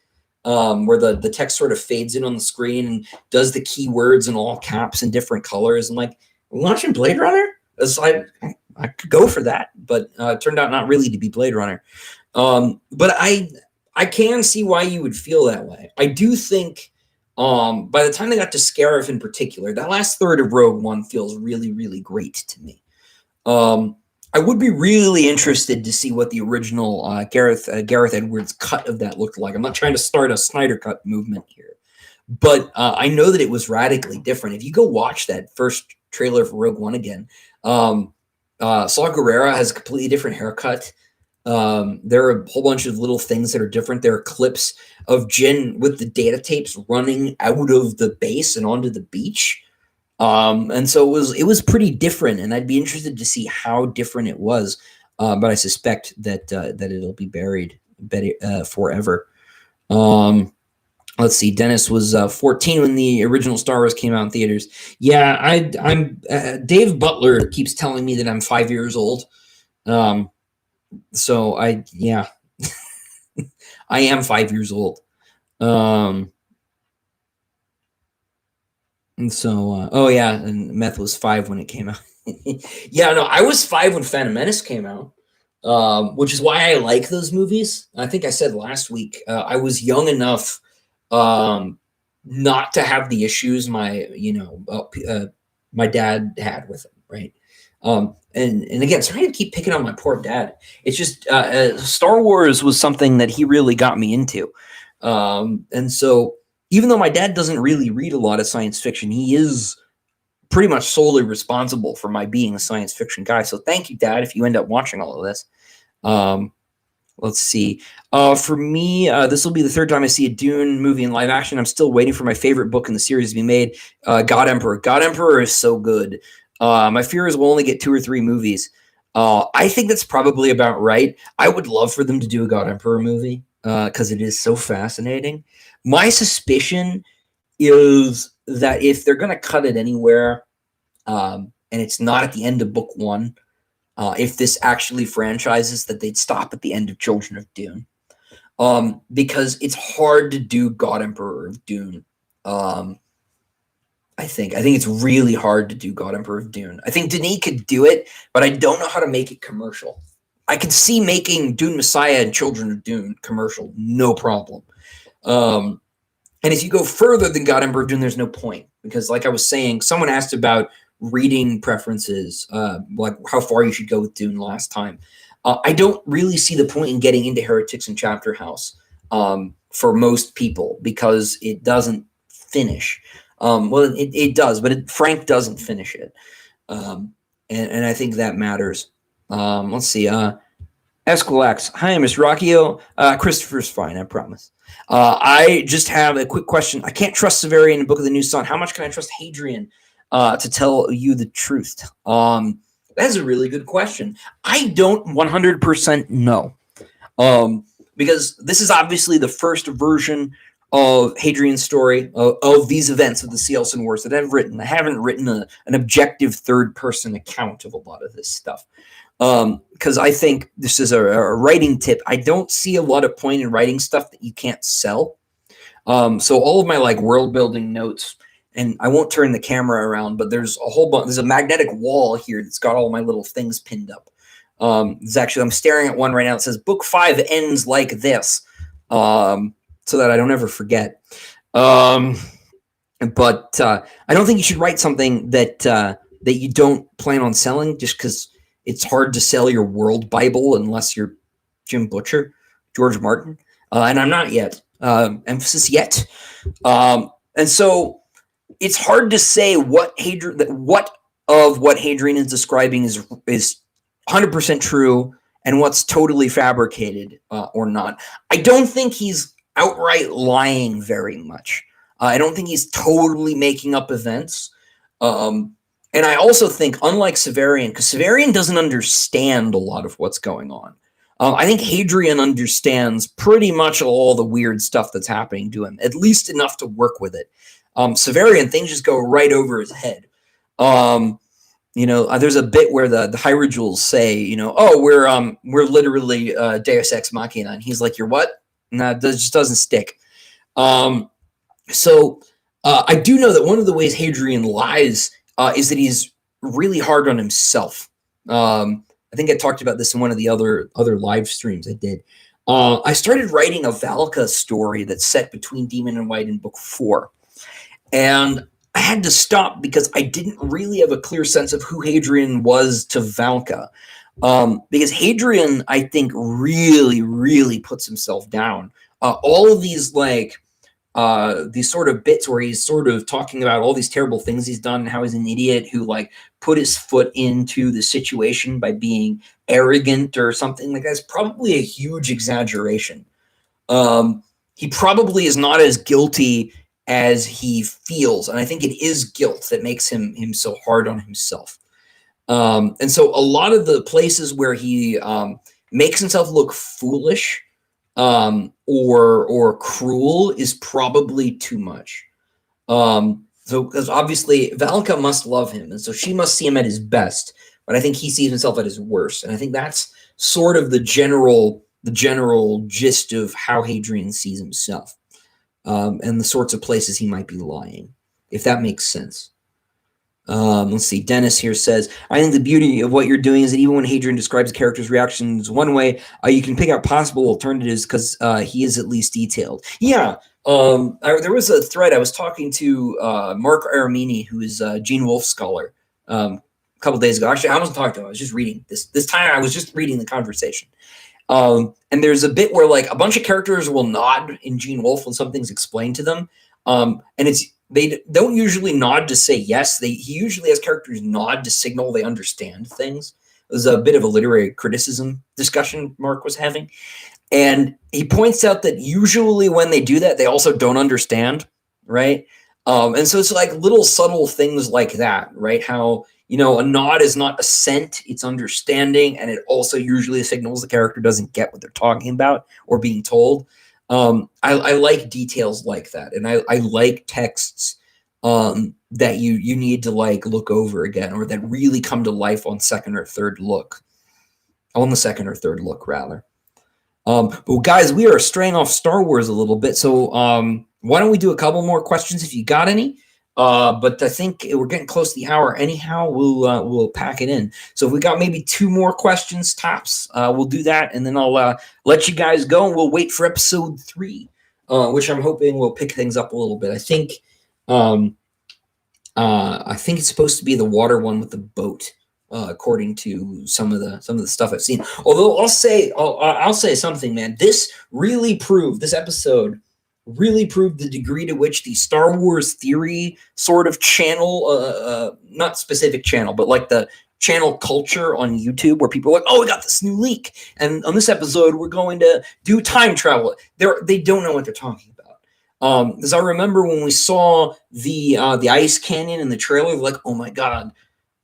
where the text sort of fades in on the screen and does the keywords in all caps and different colors. I'm like, watching Blade Runner? It's like, I could go for that, but it turned out not really to be Blade Runner. But I can see why you would feel that way. I do think by the time they got to Scarif in particular, that last third of Rogue One feels really, really great to me. I would be really interested to see what the original Gareth Edwards cut of that looked like. I'm not trying to start a Snyder Cut movement here, but I know that it was radically different. If you go watch that first trailer for Rogue One again, Saw Gerrera has a completely different haircut. There are a whole bunch of little things that are different. There are clips of Jyn with the data tapes running out of the base and onto the beach. And so it was pretty different, and I'd be interested to see how different it was. But I suspect that it'll be buried forever. Let's see. Dennis was 14 when the original Star Wars came out in theaters. Yeah, I'm. Dave Butler keeps telling me that I'm 5 years old. So I am 5 years old. And so, and Meth was 5 when it came out. Yeah, no, I was 5 when Phantom Menace came out, which is why I like those movies. I think I said last week, I was young enough not to have the issues my dad had with him, right? And again, sorry to keep picking on my poor dad. It's just Star Wars was something that he really got me into. And so even though my dad doesn't really read a lot of science fiction, he is pretty much solely responsible for my being a science fiction guy. So thank you, Dad, if you end up watching all of this. Let's see. For me, this will be the third time I see a Dune movie in live action. I'm still waiting for my favorite book in the series to be made, God Emperor. God Emperor is so good. My fear is we'll only get 2 or 3 movies. I think that's probably about right. I would love for them to do a God Emperor movie because it is so fascinating. My suspicion is that if they're going to cut it anywhere, and it's not at the end of book 1, if this actually franchises, that they'd stop at the end of Children of Dune, because it's hard to do God Emperor of Dune. I think it's really hard to do God Emperor of Dune. I think Denis could do it, but I don't know how to make it commercial. I could see making Dune Messiah and Children of Dune commercial, no problem. And if you go further than God Emperor of Dune, there's no point, because like I was saying, someone asked about reading preferences, like how far you should go with Dune last time. I don't really see the point in getting into Heretics and Chapter House for most people, because it doesn't finish. Well, it does, but Frank doesn't finish it. And I think that matters. Let's see. Esquilax. Hi, Mr. Ruocchio. Christopher's fine, I promise. I just have a quick question. I can't trust Severian in Book of the New Sun. How much can I trust Hadrian to tell you the truth? That's a really good question. I don't 100% know. Because this is obviously the first version of Hadrian's story, of these events of the Cielson Wars that I've written. I haven't written an objective third-person account of a lot of this stuff. Because I think this is a writing tip. I don't see a lot of point in writing stuff that you can't sell. So all of my like world building notes, and I won't turn the camera around, but there's a whole bunch. There's a magnetic wall here that's got all my little things pinned up. There's actually, I'm staring at one right now. It says book 5 ends like this, so that I don't ever forget. But I don't think you should write something that that you don't plan on selling just because it's hard to sell your world Bible unless you're Jim Butcher, George Martin, and I'm not yet. Emphasis yet. And so it's hard to say what what Hadrian is describing is 100% true and what's totally fabricated or not. I don't think he's outright lying very much. I don't think he's totally making up events. And I also think, unlike Severian, because Severian doesn't understand a lot of what's going on. I think Hadrian understands pretty much all the weird stuff that's happening to him, at least enough to work with it. Severian, things just go right over his head. There's a bit where the Hierodules say, oh, we're literally Deus Ex Machina, and he's like, you're what? No, that just doesn't stick. So I do know that one of the ways Hadrian lies is that he's really hard on himself. I think I talked about this in one of the other live streams I did. I started writing a Valka story that's set between Demon and White in book 4. And I had to stop because I didn't really have a clear sense of who Hadrian was to Valka. Because Hadrian, I think, really, really puts himself down. All of these sort of bits where he's sort of talking about all these terrible things he's done and how he's an idiot who put his foot into the situation by being arrogant or something like that's probably a huge exaggeration. He probably is not as guilty as he feels, and I think it is guilt that makes him so hard on himself. And so a lot of the places where he makes himself look foolish or cruel is probably too much. So because obviously Valka must love him, and so she must see him at his best, but I think he sees himself at his worst. And I think that's sort of the general gist of how Hadrian sees himself, and the sorts of places he might be lying, if that makes sense. Let's see. Dennis here says, I think the beauty of what you're doing is that even when Hadrian describes a character's reactions one way, you can pick out possible alternatives because he is at least detailed. Yeah. There was a thread I was talking to Mark Aramini, who is a Gene Wolfe scholar, a couple days ago. Actually, I wasn't talking to him. I was just reading this time. I was just reading the conversation. And there's a bit where a bunch of characters will nod in Gene Wolfe when something's explained to them. And they don't usually nod to say yes. He usually has characters nod to signal they understand things. It was a bit of a literary criticism discussion Mark was having. And he points out that usually when they do that, they also don't understand, right? And so it's little subtle things like that, right? How, a nod is not assent, it's understanding, and it also usually signals the character doesn't get what they're talking about or being told. I like details like that, and I like texts that you need to look over again, or that really come to life on the second or third look, rather. But guys, we are straying off Star Wars a little bit, so why don't we do a couple more questions if you got any? But I think we're getting close to the hour anyhow. We'll pack it in. So if we got maybe 2 more questions tops, we'll do that, and then I'll let you guys go, and we'll wait for episode 3, which I'm hoping will pick things up a little bit. I think it's supposed to be the water one with the boat, according to some of the stuff I've seen. Although I'll say something, man. This episode really proved the degree to which the Star Wars theory sort of channel, not specific channel, but the channel culture on YouTube, where people are like, oh, we got this new leak, and on this episode we're going to do time travel. They don't know what they're talking about. Because I remember when we saw the ice canyon in the trailer, oh my god,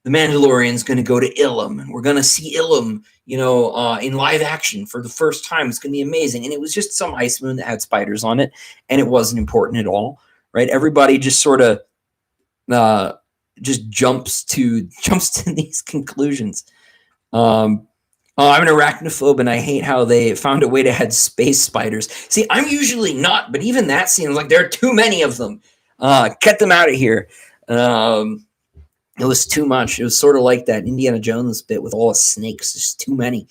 the Mandalorian's going to go to Ilum, and we're going to see Ilum, in live action for the first time. It's going to be amazing. And it was just some ice moon that had spiders on it, and it wasn't important at all, right? Everybody just sort of just jumps to these conclusions. I'm an arachnophobe, and I hate how they found a way to add space spiders. See, I'm usually not, but even that seems like there are too many of them. Get them out of here. It was too much. It was sort of like that Indiana Jones bit with all the snakes. There's too many.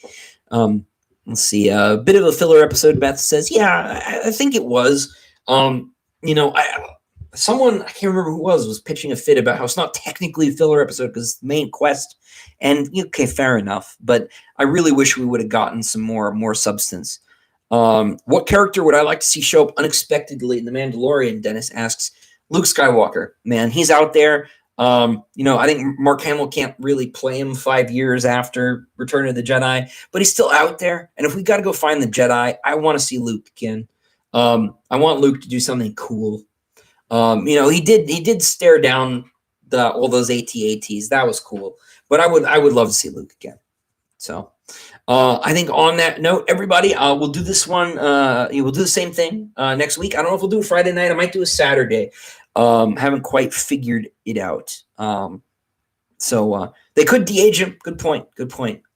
Let's see. A bit of a filler episode, Beth says. Yeah, I think it was. I someone, I can't remember who was pitching a fit about how it's not technically a filler episode because it's the main quest. And okay, fair enough. But I really wish we would have gotten some more substance. What character would I like to see show up unexpectedly in The Mandalorian? Dennis asks. Luke Skywalker, man, he's out there. I think Mark Hamill can't really play him 5 years after Return of the Jedi, but he's still out there. And if we got to go find the Jedi, I want to see Luke again. I want Luke to do something cool. He did stare down all those AT-ATs. That was cool. But I would love to see Luke again. So I think on that note, everybody, we'll do this one. We'll do the same thing next week. I don't know if we'll do a Friday night. I might do a Saturday. Haven't quite figured it out. So they could de-age him. Good point.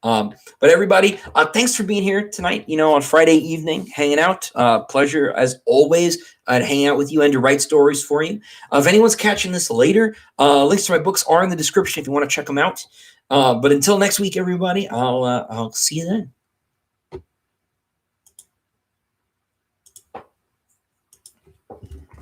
But everybody, thanks for being here tonight, on Friday evening, hanging out. Pleasure, as always, to hang out with you and to write stories for you. If anyone's catching this later, links to my books are in the description if you want to check them out. But until next week, everybody, I'll see you then.